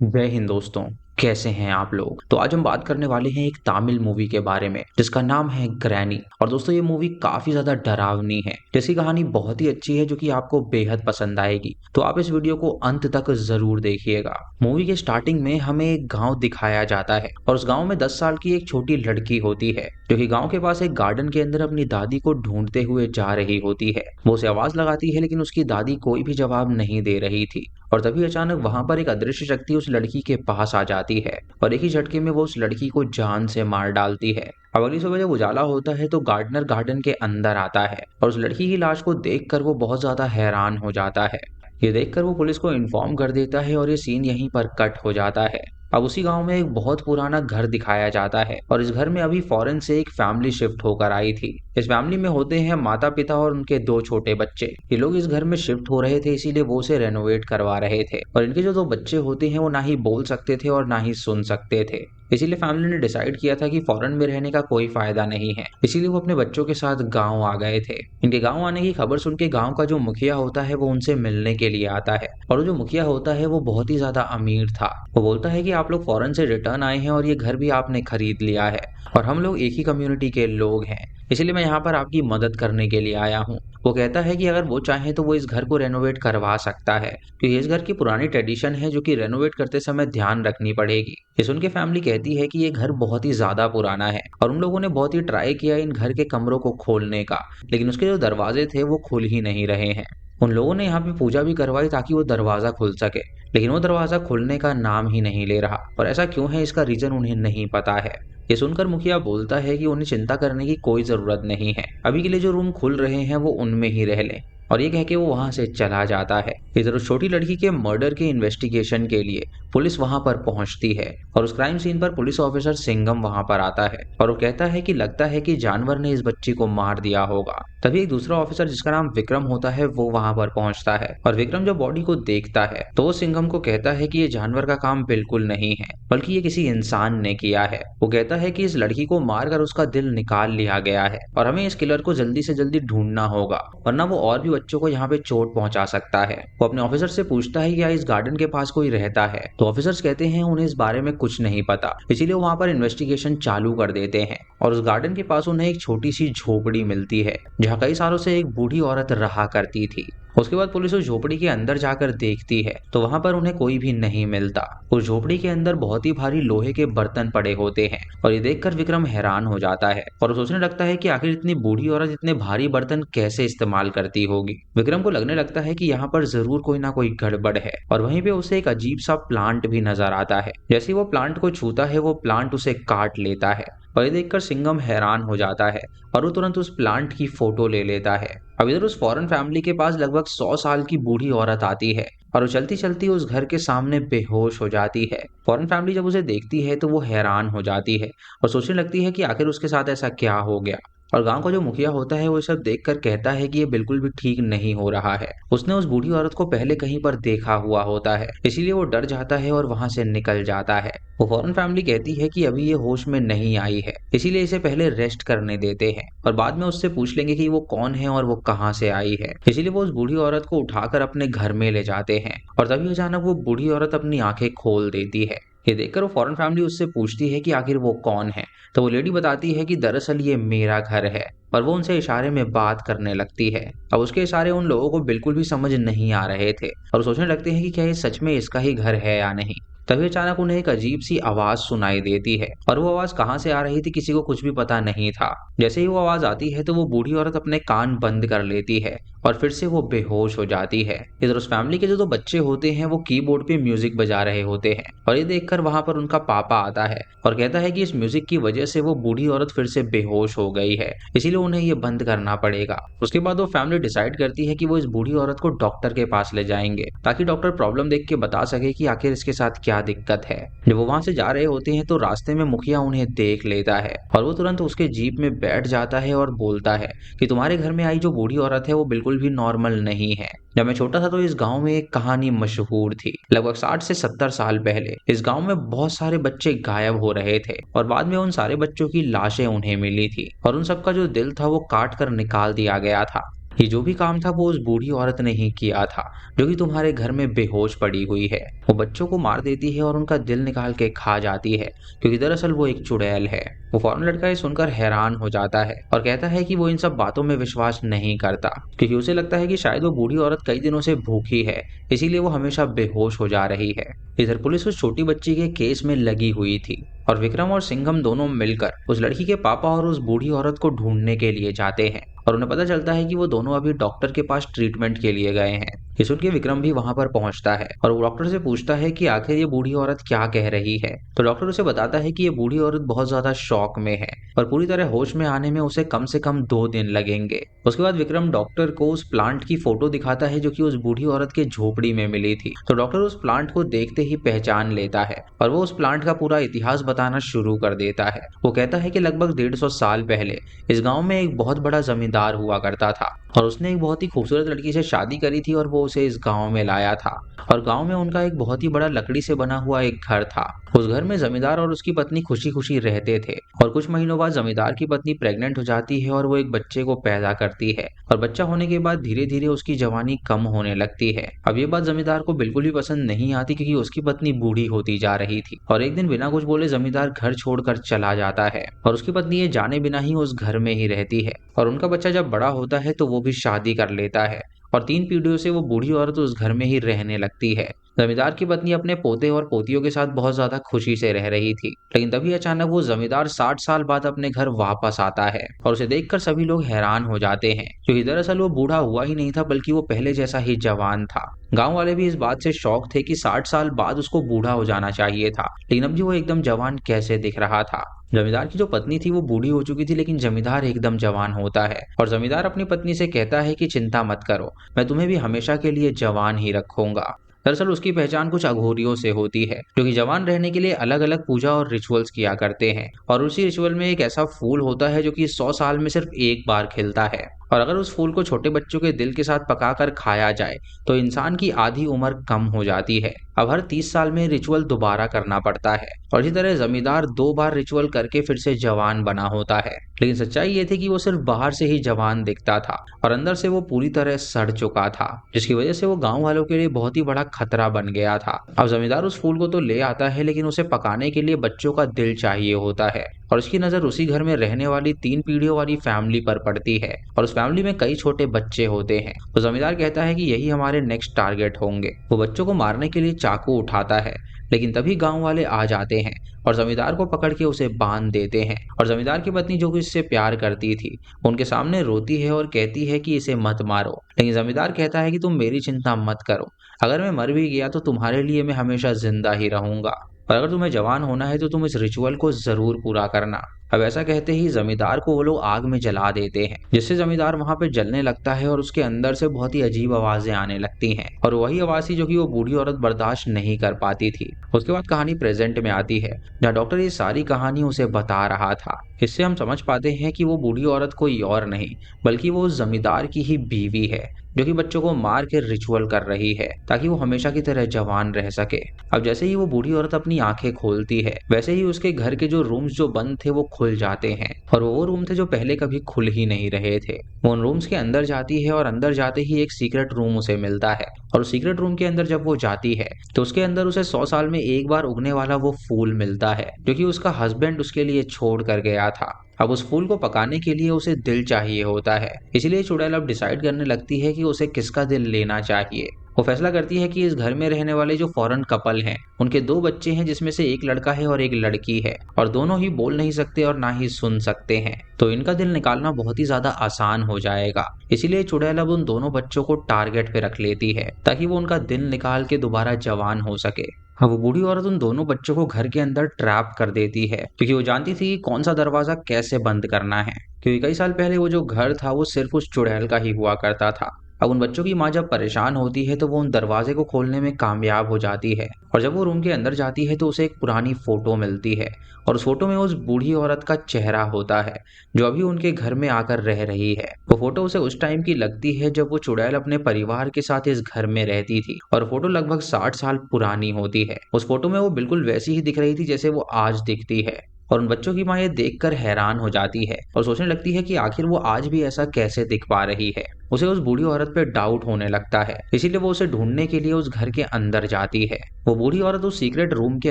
जय हिंद दोस्तों। कैसे हैं आप लोग। तो आज हम बात करने वाले हैं एक तमिल मूवी के बारे में जिसका नाम है ग्रैनी। और दोस्तों ये मूवी काफी ज्यादा डरावनी है। जिसकी कहानी बहुत ही अच्छी है जो कि आपको बेहद पसंद आएगी। तो आप इस वीडियो को अंत तक जरूर देखिएगा। मूवी के स्टार्टिंग में हमें एक गांव दिखाया जाता है और उस गांव में 10 साल की एक छोटी लड़की होती है जो कि गांव के पास एक गार्डन के अंदर अपनी दादी को ढूंढते हुए जा रही होती है। वो उसे आवाज लगाती है लेकिन उसकी दादी कोई भी जवाब नहीं दे रही थी। और तभी अचानक वहां पर एक अदृश्य शक्ति उस लड़की के पास आ जाती है और एक ही झटके में वो उस लड़की को जान से मार डालती है। अब अगली सुबह जब उजाला होता है तो गार्डनर गार्डन के अंदर आता है और उस लड़की की लाश को देखकर वो बहुत ज्यादा हैरान हो जाता है। ये देखकर वो पुलिस को इन्फॉर्म कर देता है और ये सीन यहीं पर कट हो जाता है। अब उसी गांव में एक बहुत पुराना घर दिखाया जाता है और इस घर में अभी फॉरेन से एक फैमिली शिफ्ट होकर आई थी। इस फैमिली में होते हैं माता पिता और उनके दो छोटे बच्चे। ये लोग इस घर में शिफ्ट हो रहे थे इसीलिए वो उसे रेनोवेट करवा रहे थे। और इनके जो दो बच्चे होते हैं वो ना ही बोल सकते थे और ना ही सुन सकते थे। इसीलिए फैमिली ने डिसाइड किया था कि फॉरेन में रहने का कोई फायदा नहीं है। इसीलिए वो अपने बच्चों के साथ गांव आ गए थे। इनके गांव आने की खबर सुन के गांव का जो मुखिया होता है वो उनसे मिलने के लिए आता है। और वो जो मुखिया होता है वो बहुत ही ज्यादा अमीर था। वो बोलता है कि आप लोग फॉरेन से रिटर्न आए हैं और ये घर भी आपने खरीद लिया है और हम लोग एक ही कम्युनिटी के लोग हैं। इसलिए मैं यहाँ पर आपकी मदद करने के लिए आया हूँ। वो कहता है कि अगर वो चाहे तो वो इस घर को रेनोवेट करवा सकता है क्योंकि इस घर की पुरानी ट्रेडिशन है जो कि रेनोवेट करते समय ध्यान रखनी पड़ेगी। ये सुन के फैमिली कहती है कि ये घर बहुत ही ज्यादा पुराना है और उन लोगों ने बहुत ही ट्राई किया इन घर के कमरों को खोलने का, लेकिन उसके जो दरवाजे थे वो खुल ही नहीं रहे हैं। उन लोगों ने यहाँ पे पूजा भी करवाई ताकि वो दरवाजा खुल सके, लेकिन वो दरवाजा खुलने का नाम ही नहीं ले रहा। और ऐसा क्यों है इसका रीजन उन्हें नहीं पता है। ये सुनकर मुखिया बोलता है कि उन्हें चिंता करने की कोई जरूरत नहीं है, अभी के लिए जो रूम खुल रहे हैं वो उनमें ही रह लें। और ये कह के वो वहां से चला जाता है। इधर उस छोटी लड़की के मर्डर के इन्वेस्टिगेशन के लिए पुलिस वहां पर पहुंचती है और उस क्राइम सीन पर पुलिस ऑफिसर सिंघम वहां पर आता है और वो कहता है कि लगता है कि जानवर ने इस बच्ची को मार दिया होगा। तभी एक दूसरा ऑफिसर जिसका नाम विक्रम होता है वो वहां पर पहुंचता है और विक्रम जब बॉडी को देखता है तो वो सिंघम को कहता है कि ये जानवर का काम बिल्कुल नहीं है बल्कि ये किसी इंसान ने किया है। वो कहता है कि इस लड़की को मारकर उसका दिल निकाल लिया गया है और हमें इस किलर को जल्दी से जल्दी ढूंढना होगा वरना वो और भी बच्चों को यहाँ पे चोट पहुंचा सकता है। वो अपने ऑफिसर से पूछता है कि क्या इस गार्डन के पास कोई रहता है, तो ऑफिसर्स कहते हैं उन्हें इस बारे में कुछ नहीं पता। इसीलिए वहां पर इन्वेस्टिगेशन चालू कर देते हैं और उस गार्डन के पास उन्हें एक छोटी सी झोपड़ी मिलती है जहाँ कई सालों से एक बूढ़ी औरत रहा करती थी। उसके बाद पुलिस उस झोपड़ी के अंदर जाकर देखती है तो वहां पर उन्हें कोई भी नहीं मिलता। उस झोपड़ी के अंदर बहुत ही भारी लोहे के बर्तन पड़े होते हैं और ये देखकर विक्रम हैरान हो जाता है और सोचने लगता है कि आखिर इतनी बूढ़ी औरत इतने भारी बर्तन कैसे इस्तेमाल करती होगी। विक्रम को लगने लगता है कि यहाँ पर जरूर कोई ना कोई गड़बड़ है और वहीं पे उसे एक अजीब सा प्लांट भी नजर आता है। जैसे ही वो प्लांट को छूता है वो प्लांट उसे काट लेता है और ये देखकर सिंघम हैरान हो जाता है और वो तुरंत उस प्लांट की फोटो ले लेता है। अब इधर उस फॉरेन फैमिली के पास लगभग 100 साल की बूढ़ी औरत आती है और वो चलती चलती उस घर के सामने बेहोश हो जाती है। फॉरेन फैमिली जब उसे देखती है तो वो हैरान हो जाती है और सोचने लगती है कि आखिर उसके साथ ऐसा क्या हो गया। और गांव का जो मुखिया होता है वो सब देखकर कहता है कि ये बिल्कुल भी ठीक नहीं हो रहा है। उसने उस बूढ़ी औरत को पहले कहीं पर देखा हुआ होता है, इसीलिए वो डर जाता है और वहां से निकल जाता है। वो फॉरेन फैमिली कहती है कि अभी ये होश में नहीं आई है इसीलिए इसे पहले रेस्ट करने देते हैं और बाद में उससे पूछ लेंगे कि वो कौन है और वो कहाँ से आई है। इसीलिए वो उस बूढ़ी औरत को उठाकर अपने घर में ले जाते हैं और तभी अचानक वो बूढ़ी औरत अपनी आंखें खोल देती है। ये देखकर वो फॉरेन फैमिली उससे पूछती है कि आखिर वो कौन है, तो वो लेडी बताती है कि दरअसल ये मेरा घर है और वो उनसे इशारे में बात करने लगती है। अब उसके इशारे उन लोगों को बिल्कुल भी समझ नहीं आ रहे थे और सोचने लगते हैं कि क्या ये सच में इसका ही घर है या नहीं। तभी अचानक उन्हें एक अजीब सी आवाज सुनाई देती है और वो आवाज कहाँ से आ रही थी किसी को कुछ भी पता नहीं था। जैसे ही वो आवाज आती है तो वो बूढ़ी औरत अपने कान बंद कर लेती है और फिर से वो बेहोश हो जाती है। इधर उस फैमिली के जो दो बच्चे होते हैं वो कीबोर्ड पे म्यूजिक बजा रहे होते हैं और ये देखकर वहां पर उनका पापा आता है और कहता है कि इस म्यूजिक की वजह से वो बूढ़ी औरत फिर से बेहोश हो गई है, इसीलिए उन्हें ये बंद करना पड़ेगा। उसके बाद वो फैमिली डिसाइड करती है कि वो इस बूढ़ी औरत को डॉक्टर के पास ले जाएंगे ताकि डॉक्टर प्रॉब्लम देख के बता सके कि आखिर इसके साथ क्या दिक्कत है। जब वो वहां से जा रहे होते हैं तो रास्ते में मुखिया उन्हें देख लेता है और वो तुरंत उसके जीप में बैठ जाता है और बोलता है कि तुम्हारे घर में आई जो बूढ़ी औरत है वो बिल्कुल भी नॉर्मल नहीं है। जब मैं छोटा था तो इस गांव में एक कहानी मशहूर थी। लगभग 60 से 70 साल पहले इस गांव में बहुत सारे बच्चे गायब हो रहे थे और बाद में उन सारे बच्चों की लाशें उन्हें मिली थी और उन सबका जो दिल था वो काट कर निकाल दिया गया था। ये जो भी काम था वो उस बूढ़ी औरत ने ही किया था, जो कि तुम्हारे घर में बेहोश पड़ी हुई है। वो बच्चों को मार देती है और उनका दिल निकाल के खा जाती है, क्योंकि दरअसल वो एक चुड़ैल है। वो फौरन लड़का ये सुनकर हैरान हो जाता है और कहता है कि वो इन सब बातों में विश्वास नहीं करता, क्योंकि उसे लगता है कि शायद वो बूढ़ी औरत कई दिनों से भूखी है, इसीलिए वो हमेशा बेहोश हो जा रही है। इधर पुलिस उस छोटी बच्ची के केस में लगी हुई थी और विक्रम और सिंघम दोनों मिलकर उस लड़की के पापा और उस बूढ़ी औरत को ढूंढने के लिए जाते हैं। और उन्हें पता चलता है कि वो दोनों अभी डॉक्टर के पास ट्रीटमेंट के लिए गए हैं। ये सुन के विक्रम भी वहां पर पहुंचता है और वो डॉक्टर से पूछता है कि आखिर ये बूढ़ी औरत क्या कह रही है। तो डॉक्टर उसे बताता है कि ये बूढ़ी औरत बहुत ज्यादा शॉक में है और पूरी तरह होश में आने में उसे कम से कम 2 दिन लगेंगे। उसके बाद विक्रम डॉक्टर को उस प्लांट की फोटो दिखाता है जो कि उस बूढ़ी औरत के झोपड़ी में मिली थी। तो डॉक्टर उस प्लांट को देखते ही पहचान लेता है और वो उस प्लांट का पूरा इतिहास बताना शुरू कर देता है। वो कहता है कि लगभग 150 साल पहले इस गांव में एक बहुत बड़ा जमींदार हुआ करता था और उसने एक बहुत ही खूबसूरत लड़की से शादी करी थी और वो उसे इस गांव में लाया था। और गांव में उनका एक बहुत ही बड़ा लकड़ी से बना हुआ एक घर था। उस घर में जमींदार और उसकी पत्नी खुशी खुशी रहते थे और कुछ महीनों बाद जमींदार की पत्नी प्रेग्नेंट हो जाती है और वो एक बच्चे को पैदा करती है। और बच्चा होने के बाद धीरे धीरे उसकी जवानी कम होने लगती है। अब ये बात जमींदार को बिल्कुल भी पसंद नहीं आती, क्योंकि उसकी पत्नी बूढ़ी होती जा रही थी। और एक दिन बिना कुछ बोले जमींदार घर छोड़कर चला जाता है और उसकी पत्नी ये जाने बिना ही उस घर में ही रहती है। और उनका बच्चा जब बड़ा होता है तो वो भी शादी कर लेता है और 3 पीढ़ियों से वो बूढ़ी औरत उस घर में ही रहने लगती है। जमींदार की पत्नी अपने पोते और पोतियों के साथ बहुत ज्यादा खुशी से रह रही थी, लेकिन तभी अचानक वो जमींदार 60 साल बाद अपने घर वापस आता है और उसे देखकर सभी लोग हैरान हो जाते हैं, क्योंकि दरअसल वो बूढ़ा हुआ ही नहीं था, बल्कि वो पहले जैसा ही जवान था। गांव वाले भी इस बात से शौक थे कि 60 साल बाद उसको बूढ़ा हो जाना चाहिए था, लेकिन अब भी वो एकदम जवान कैसे दिख रहा था। जमींदार की जो पत्नी थी वो बूढ़ी हो चुकी थी, लेकिन जमींदार एकदम जवान होता है और जमींदार अपनी पत्नी से कहता है कि चिंता मत करो, मैं तुम्हें भी हमेशा के लिए जवान ही रखूंगा। दरअसल उसकी पहचान कुछ अघोरियों से होती है, जो कि जवान रहने के लिए अलग अलग पूजा और रिचुअल्स किया करते हैं। और उसी रिचुअल में एक ऐसा फूल होता है जो कि 100 साल में सिर्फ एक बार खिलता है, और अगर उस फूल को छोटे बच्चों के दिल के साथ पकाकर खाया जाए तो इंसान की आधी उम्र कम हो जाती है। अब हर 30 साल में रिचुअल दोबारा करना पड़ता है और इसी तरह जमींदार 2 बार रिचुअल करके फिर से जवान बना होता है। लेकिन सच्चाई ये थी कि वो सिर्फ बाहर से ही जवान दिखता था और अंदर से वो पूरी तरह सड़ चुका था, जिसकी वजह से वो गांव वालों के लिए बहुत ही बड़ा खतरा बन गया था। अब जमींदार उस फूल को तो ले आता है, लेकिन उसे पकाने के लिए बच्चों का दिल चाहिए होता है और उसकी नजर उसी घर में रहने वाली 3 पीढ़ियों वाली फैमिली पर पड़ती है और उस फैमिली में कई छोटे बच्चे होते हैं। तो जमींदार कहता है कि यही हमारे नेक्स्ट टारगेट होंगे। वो बच्चों को मारने के लिए चाकू उठाता है, लेकिन तभी गांव वाले आ जाते हैं और जमींदार को पकड़ के उसे बांध देते हैं। और जमींदार की पत्नी, जो कि इससे प्यार करती थी, उनके सामने रोती है और कहती है कि इसे मत मारो। लेकिन जमींदार कहता है कि तुम मेरी चिंता मत करो, अगर मैं मर भी गया तो तुम्हारे लिए मैं हमेशा जिंदा ही रहूंगा, और अगर तुम्हें जवान होना है तो तुम इस रिचुअल को जरूर पूरा करना। अब ऐसा कहते ही जमींदार को वो लोग आग में जला देते हैं, जिससे जमींदार वहां पे जलने लगता है और उसके अंदर से बहुत ही अजीब आवाजें आने लगती हैं और वही आवाज थी जो कि वो बूढ़ी औरत बर्दाश्त नहीं कर पाती थी। उसके बाद कहानी प्रेजेंट में आती है, जहाँ डॉक्टर ये सारी कहानी उसे बता रहा था। इससे हम समझ पाते हैं कि वो बूढ़ी औरत कोई और नहीं, बल्कि वो उस जमींदार की ही बीवी है, जो कि बच्चों को मार के रिचुअल कर रही है ताकि वो हमेशा की तरह जवान रह सके। अब जैसे ही वो बूढ़ी औरत अपनी आंखें खोलती है, वैसे ही उसके घर के जो रूम्स जो बंद थे वो खुल जाते हैं, और वो रूम थे जो पहले कभी खुल ही नहीं रहे थे। वो उन रूम्स के अंदर जाती है और अंदर जाते ही एक सीक्रेट रूम उसे मिलता है, और उस सीक्रेट रूम के अंदर जब वो जाती है तो उसके अंदर उसे 100 साल में एक बार उगने वाला वो फूल मिलता है, जो कि उसका हस्बैंड उसके लिए छोड़ कर गया था। अब उस फूल को पकाने के लिए उसे दिल चाहिए होता है, इसलिए चुड़ैल अब डिसाइड करने लगती है कि उसे किसका दिल लेना चाहिए। वो फैसला करती है कि इस घर में रहने वाले जो फॉरेन कपल हैं, उनके 2 बच्चे हैं, जिसमें से एक लड़का है और एक लड़की है, और दोनों ही बोल नहीं सकते और ना ही सुन सकते हैं, तो इनका दिल निकालना बहुत ही ज्यादा आसान हो जाएगा। इसीलिए चुड़ैल अब उन दोनों बच्चों को टारगेट पे रख लेती है ताकि वो उनका दिल निकाल के दोबारा जवान हो सके। अब वो बूढ़ी औरत उन दोनों बच्चों को घर के अंदर ट्रैप कर देती है, क्योंकि वो जानती थी कि कौन सा दरवाजा कैसे बंद करना है, क्योंकि कई साल पहले वो जो घर था वो सिर्फ उस चुड़ैल का ही हुआ करता था। अब उन बच्चों की माँ जब परेशान होती है तो वो उन दरवाजे को खोलने में कामयाब हो जाती है, और जब वो रूम के अंदर जाती है तो उसे एक पुरानी फोटो मिलती है, और उस फोटो में उस बूढ़ी औरत का चेहरा होता है जो अभी उनके घर में आकर रह रही है। वो फोटो उसे उस टाइम की लगती है जब वो चुड़ैल अपने परिवार के साथ इस घर में रहती थी, और फोटो लगभग 60 साल पुरानी होती है। उस फोटो में वो बिल्कुल वैसी ही दिख रही थी जैसे वो आज दिखती है। और उन बच्चों की माँ ये देखकर हैरान हो जाती है और सोचने लगती है कि आखिर वो आज भी ऐसा कैसे दिख पा रही है। उसे उस बूढ़ी औरत पे डाउट होने लगता है, इसीलिए वो उसे ढूंढने के लिए उस घर के अंदर जाती है। वो बूढ़ी औरत उस सीक्रेट रूम के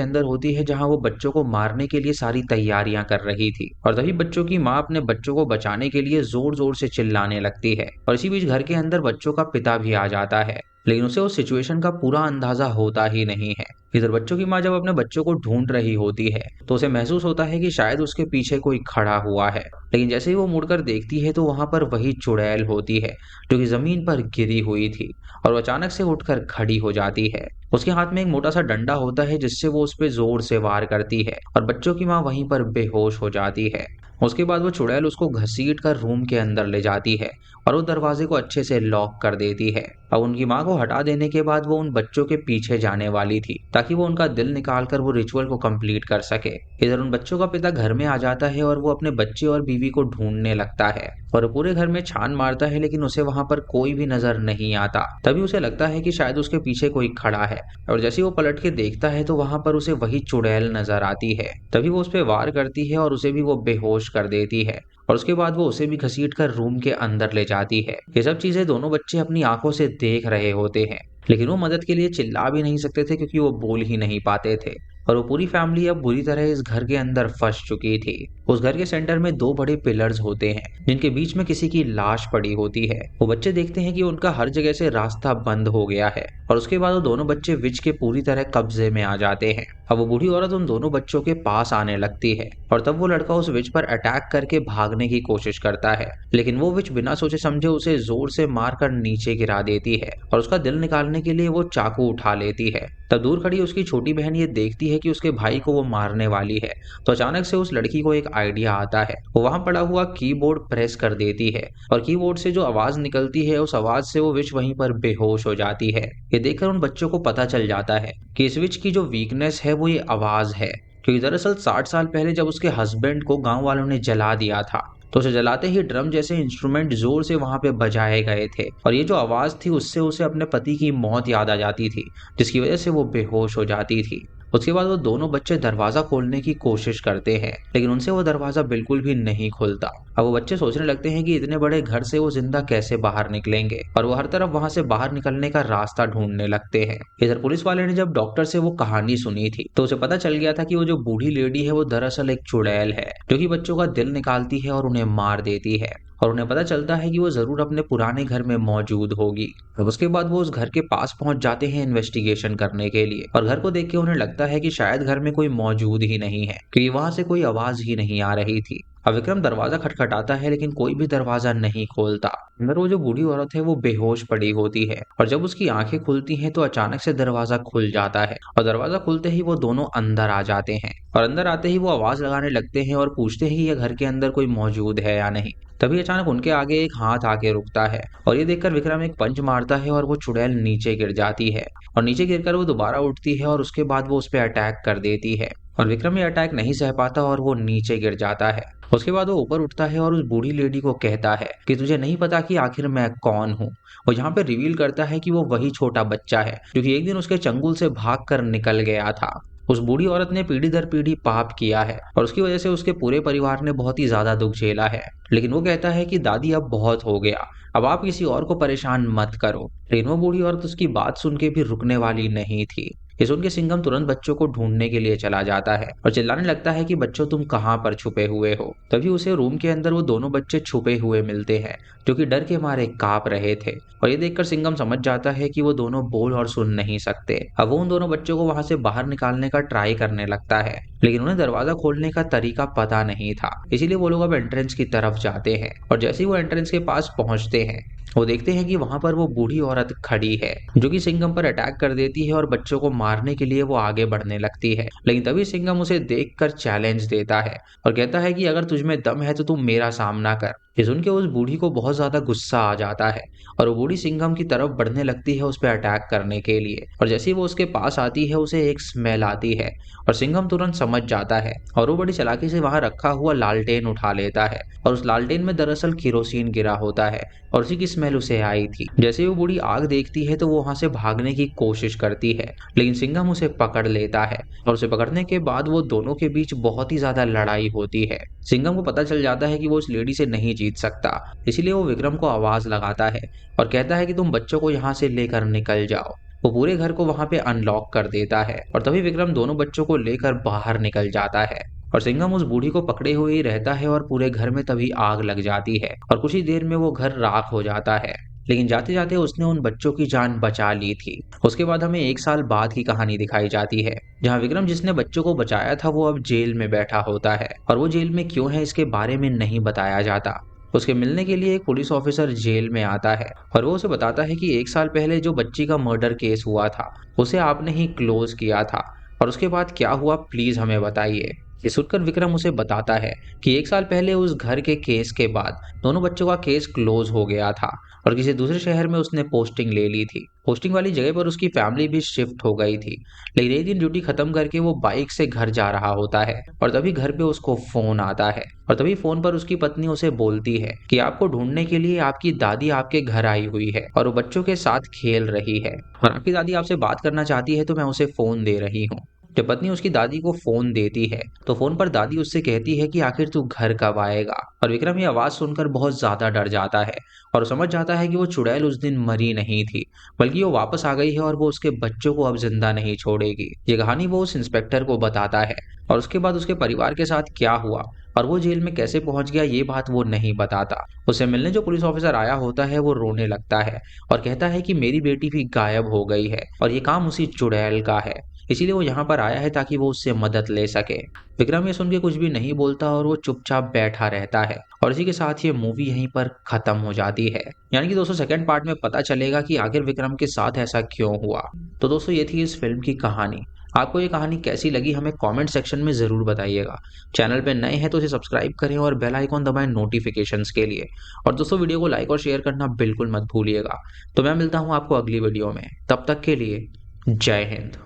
अंदर होती है जहाँ वो बच्चों को मारने के लिए सारी तैयारियां कर रही थी, और तभी बच्चों की माँ अपने बच्चों को बचाने के लिए जोर जोर से चिल्लाने लगती है। और इसी बीच घर के अंदर बच्चों का पिता भी आ जाता है, लेकिन उसे उस सिचुएशन का पूरा अंदाजा होता ही नहीं है। इधर बच्चों की माँ जब अपने बच्चों को ढूंढ रही होती है तो उसे महसूस होता है कि शायद उसके पीछे कोई खड़ा हुआ है, लेकिन जैसे ही वो मुड़कर देखती है तो वहां पर वही चुड़ैल होती है जो कि जमीन पर गिरी हुई थी, और वो अचानक से उठकर खड़ी हो जाती है। उसके हाथ में एक मोटा सा डंडा होता है जिससे वो उस पर जोर से वार करती है और बच्चों की माँ वहीं पर बेहोश हो जाती है। उसके बाद वो चुड़ैल उसको घसीट कर रूम के अंदर ले जाती है और वो दरवाजे को अच्छे से लॉक कर देती है। अब उनकी माँ को हटा देने के बाद वो उन बच्चों के पीछे जाने वाली थी ताकि वो उनका दिल निकाल कर वो रिचुअल को कंप्लीट कर सके। इधर उन बच्चों का पिता घर में आ जाता है और वो अपने बच्चे और बीवी को ढूंढने लगता है और पूरे घर में छान मारता है, लेकिन उसे वहां पर कोई भी नजर नहीं आता। तभी उसे लगता है कि शायद उसके पीछे कोई खड़ा है, और जैसे ही वो पलट के देखता है तो वहां पर उसे वही चुड़ैल नजर आती है। तभी वो उस पर वार करती है और उसे भी वो बेहोश कर देती है, और उसके बाद वो उसे भी घसीट कर रूम के अंदर ले जाती है। ये सब चीजें दोनों बच्चे अपनी आंखों से देख रहे होते हैं, लेकिन वो मदद के लिए चिल्ला भी नहीं सकते थे क्योंकि वो बोल ही नहीं पाते थे। और वो पूरी फैमिली अब बुरी तरह इस घर के अंदर फंस चुकी थी। उस घर के सेंटर में दो बड़े पिलर्स होते हैं जिनके बीच में किसी की लाश पड़ी होती है। वो बच्चे देखते हैं कि उनका हर जगह से रास्ता बंद हो गया है, और उसके बाद वो दोनों बच्चे विच के पूरी तरह कब्जे में आ जाते हैं। अब वो बूढ़ी औरत उन दोनों बच्चों के पास आने लगती है, और तब वो लड़का उस विच पर अटैक करके भागने की कोशिश करता है, लेकिन वो विच बिना सोचे समझे उसे जोर से मारकर नीचे गिरा देती है और उसका दिल निकालने के लिए वो चाकू उठा लेती है। तब दूर खड़ी उसकी छोटी बहन ये देखती है कि उसके भाई को वो मारने वाली है, तो अचानक से उस लड़की को एक आइडिया आता है। वो वहां पड़ा हुआ कीबोर्ड प्रेस कर देती है और कीबोर्ड से जो आवाज निकलती है उस आवाज से वो विच वहीं पर बेहोश हो जाती है। ये देखकर उन बच्चों को पता चल जाता है कि इस विच की जो वीकनेस है वो ये आवाज है, क्योंकि दरअसल 60 साल पहले जब उसके हस्बैंड को गांव वालों ने जला दिया था तो उसे जलाते ही ड्रम जैसे इंस्ट्रूमेंट जोर से वहां पे बजाए गए थे, और ये जो आवाज थी उससे उसे अपने पति की मौत याद आ जाती थी, जिसकी वजह से वो बेहोश हो जाती थी। उसके बाद वो दोनों बच्चे दरवाजा खोलने की कोशिश करते हैं, लेकिन उनसे वो दरवाजा बिल्कुल भी नहीं खुलता। अब वो बच्चे सोचने लगते हैं कि इतने बड़े घर से वो जिंदा कैसे बाहर निकलेंगे, और वो हर तरफ वहां से बाहर निकलने का रास्ता ढूंढने लगते हैं। इधर पुलिस वाले ने जब डॉक्टर से वो कहानी सुनी थी तो उसे पता चल गया था कि वो जो बूढ़ी लेडी है वो दरअसल एक चुड़ैल है जो कि बच्चों का दिल निकालती है और उन्हें मार देती है, और उन्हें पता चलता है कि वो जरूर अपने पुराने घर में मौजूद होगी। अब उसके बाद वो उस घर के पास पहुंच जाते हैं इन्वेस्टिगेशन करने के लिए, और घर को देख के उन्हें लगता है कि शायद घर में कोई मौजूद ही नहीं है क्योंकि वहां से कोई आवाज ही नहीं आ रही थी। अब विक्रम दरवाजा खटखटाता है लेकिन कोई भी दरवाजा नहीं खोलता। अंदर वो जो बूढ़ी औरत है वो बेहोश पड़ी होती है, और जब उसकी आंखें खुलती हैं तो अचानक से दरवाजा खुल जाता है, और दरवाजा खुलते ही वो दोनों अंदर आ जाते हैं, और अंदर आते ही वो आवाज लगाने लगते हैं और पूछते हैं कि ये घर के अंदर कोई मौजूद है या नहीं। तभी अचानक उनके आगे एक हाथ आके रुकता है, और ये देखकर विक्रम एक पंच मारता है और वो चुड़ैल नीचे गिर जाती है, और नीचे गिरकर वो दोबारा उठती है और उसके बाद वो उस पर अटैक कर देती है, और विक्रम ये अटैक नहीं सह पाता और वो नीचे गिर जाता है। उसके बाद वो ऊपर उठता है और उस बूढ़ी लेडी को कहता है कि तुझे नहीं पता कि आखिर मैं कौन हूँ। और यहाँ पे रिवील करता है कि वो वही छोटा बच्चा है जो कि एक दिन उसके चंगुल से भाग कर निकल गया था। उस बूढ़ी औरत ने पीढ़ी दर पीढ़ी पाप किया है और उसकी वजह से उसके पूरे परिवार ने बहुत ही ज्यादा दुख झेला है, लेकिन वो कहता है कि दादी अब बहुत हो गया, अब आप किसी और को परेशान मत करो। लेकिन वो बूढ़ी औरत उसकी बात सुन के भी रुकने वाली नहीं थी। ये सुन के सिंघम तुरंत बच्चों को ढूंढने के लिए चला जाता है और चिल्लाने लगता है कि बच्चों तुम कहाँ पर छुपे हुए हो। तभी उसे रूम के अंदर वो दोनों बच्चे छुपे हुए मिलते हैं जो कि डर के मारे कांप रहे थे, और ये देखकर सिंघम समझ जाता है कि वो दोनों बोल और सुन नहीं सकते। अब वो उन दोनों बच्चों को वहां से बाहर निकालने का ट्राई करने लगता है, लेकिन उन्हें दरवाजा खोलने का तरीका पता नहीं था, इसीलिए वो लोग अब एंट्रेंस की तरफ जाते हैं। और जैसे ही वो एंट्रेंस के पास पहुंचते हैं वो देखते हैं कि वहां पर वो बूढ़ी औरत खड़ी है जो कि सिंघम पर अटैक कर देती है और बच्चों को मारने के लिए वो आगे बढ़ने लगती है। लेकिन तभी सिंघम उसे देखकर चैलेंज देता है और कहता है कि अगर तुझमें दम है तो तू मेरा सामना कर। ये सुन के उस बूढ़ी को बहुत ज्यादा गुस्सा आ जाता है और वो बूढ़ी सिंघम की तरफ बढ़ने लगती है उस पर अटैक करने के लिए। और जैसे ही वो उसके पास आती है उसे एक स्मेल आती है और सिंघम तुरंत समझ जाता है और वो बड़ी चालाकी से वहां रखा हुआ लालटेन उठा लेता है और उस लालटेन में दरअसल केरोसिन गिरा होता है और उसी की स्मेल उसे आई थी। जैसे ही वो बूढ़ी आग देखती है तो वो वहां से भागने की कोशिश करती है, लेकिन सिंघम उसे पकड़ लेता है और उसे पकड़ने के बाद वो दोनों के बीच बहुत ही ज्यादा लड़ाई होती है। सिंघम को पता चल जाता है कि वो उस लेडी से नहीं जीत सकता, इसीलिए वो विक्रम को आवाज लगाता है और कहता है कि तुम बच्चों को यहाँ से लेकर निकल जाओ। वो पूरे घर को वहां पे अनलॉक कर देता है और तभी विक्रम दोनों बच्चों को लेकर बाहर निकल जाता है और सिंघम उस बूढ़ी को पकड़े हुए ही रहता है और पूरे घर में तभी आग लग जाती है और कुछ ही देर में वो घर राख हो जाता है। लेकिन जाते जाते उसने उन बच्चों की जान बचा ली थी। उसके बाद हमें एक साल बाद की कहानी दिखाई जाती है, जहाँ विक्रम जिसने बच्चों को बचाया था वो अब जेल में बैठा होता है और वो जेल में क्यों है इसके बारे में नहीं बताया जाता। उसके मिलने के लिए एक पुलिस ऑफिसर जेल में आता है और वो उसे बताता है कि एक साल पहले जो बच्ची का मर्डर केस हुआ था उसे आपने ही क्लोज किया था और उसके बाद क्या हुआ प्लीज हमें बताइए। ये सुनकर विक्रम उसे बताता है कि एक साल पहले उस घर के केस के बाद दोनों बच्चों का केस क्लोज हो गया था और किसी दूसरे शहर में उसने पोस्टिंग ले ली थी। पोस्टिंग वाली जगह पर उसकी फैमिली भी शिफ्ट हो गई थी, लेकिन एक दिन ड्यूटी खत्म करके वो बाइक से घर जा रहा होता है और तभी घर पे उसको फोन आता है और तभी फोन पर उसकी पत्नी उसे बोलती है कि आपको ढूंढने के लिए आपकी दादी आपके घर आई हुई है और वो बच्चों के साथ खेल रही है और आपकी दादी आपसे बात करना चाहती है तो मैं उसे फोन दे रही हूँ। जब पत्नी उसकी दादी को फोन देती है तो फोन पर दादी उससे कहती है कि आखिर तू घर कब आएगा। और विक्रम ये आवाज सुनकर बहुत ज्यादा डर जाता है और समझ जाता है कि वो चुड़ैल उस दिन मरी नहीं थी, बल्कि वो वापस आ गई है और वो उसके बच्चों को अब जिंदा नहीं छोड़ेगी। ये कहानी वो उस इंस्पेक्टर को बताता है और उसके बाद उसके परिवार के साथ क्या हुआ और वो जेल में कैसे पहुंच गया ये बात वो नहीं बताता। उसे मिलने जो पुलिस ऑफिसर आया होता है वो रोने लगता है और कहता है कि मेरी बेटी भी गायब हो गई है और ये काम उसी चुड़ैल का है, इसीलिए वो यहाँ पर आया है ताकि वो उससे मदद ले सके। विक्रम ये सुन के कुछ भी नहीं बोलता और वो चुपचाप बैठा रहता है और इसी के साथ ये मूवी यहीं पर खत्म हो जाती है। यानी कि दोस्तों सेकंड पार्ट में पता चलेगा कि आखिर विक्रम के साथ ऐसा क्यों हुआ। तो दोस्तों ये थी इस फिल्म की कहानी। आपको ये कहानी कैसी लगी हमें कमेंट सेक्शन में जरूर बताइएगा। चैनल पे नए हैं तो इसे सब्सक्राइब करें और बेल आइकॉन दबाएं नोटिफिकेशंस के लिए। और दोस्तों वीडियो को लाइक और शेयर करना बिल्कुल मत भूलिएगा। तो मैं मिलता हूँ आपको अगली वीडियो में, तब तक के लिए जय हिंद।